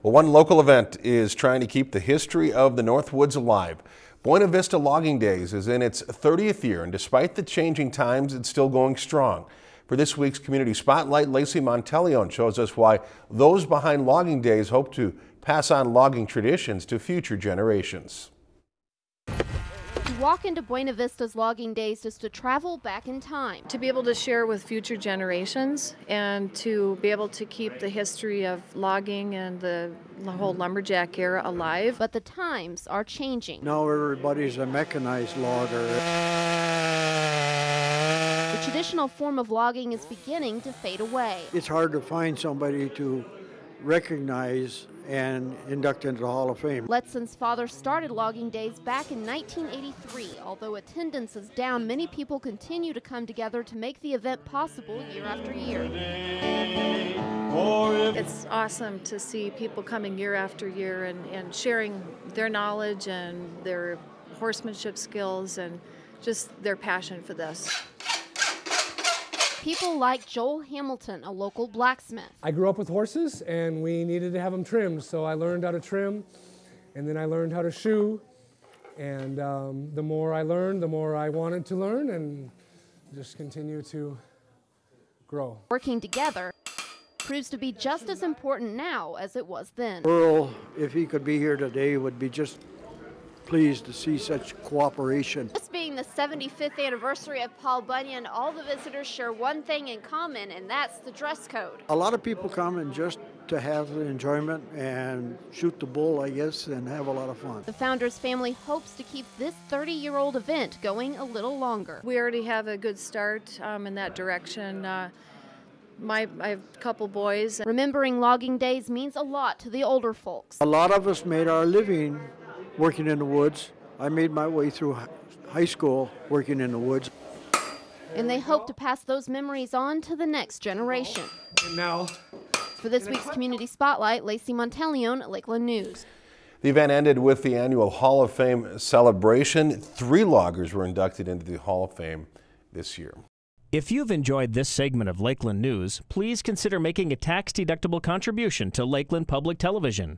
Well, one local event is trying to keep the history of the Northwoods alive. Buena Vista Logging Days is in its 30th year, and despite the changing times, it's still going strong. For this week's Community Spotlight, Lacey Monteleone shows us why those behind Logging Days hope to pass on logging traditions to future generations. To walk into Buena Vista's Logging Days is to travel back in time. To be able to share with future generations and to be able to keep the history of logging and the whole lumberjack era alive. But the times are changing. Now everybody's a mechanized logger. The traditional form of logging is beginning to fade away. It's hard to find somebody to recognize and induct into the Hall of Fame. Letson's father started Logging Days back in 1983. Although attendance is down, many people continue to come together to make the event possible year after year. It's awesome to see people coming year after year and sharing their knowledge and their horsemanship skills and just their passion for this. People like Joel Hamilton, a local blacksmith. I grew up with horses and we needed to have them trimmed, so I learned how to trim and then I learned how to shoe, and the more I learned, the more I wanted to learn and just continue to grow. Working together proves to be just as important now as it was then. Earl, if he could be here today, would be just pleased to see such cooperation. This being the 75th anniversary of Paul Bunyan, all the visitors share one thing in common, and that's the dress code. A lot of people come and just to have the enjoyment and shoot the bull, I guess, and have a lot of fun. The founder's family hopes to keep this 30-year-old event going a little longer. We already have a good start in that direction. I have a couple boys. Remembering Logging Days means a lot to the older folks. A lot of us made our living working in the woods. I made my way through high school working in the woods. And they hope to pass those memories on to the next generation. And now, for this week's Community Spotlight, Lacey Monteleone, Lakeland News. The event ended with the annual Hall of Fame celebration. 3 loggers were inducted into the Hall of Fame this year. If you've enjoyed this segment of Lakeland News, please consider making a tax-deductible contribution to Lakeland Public Television.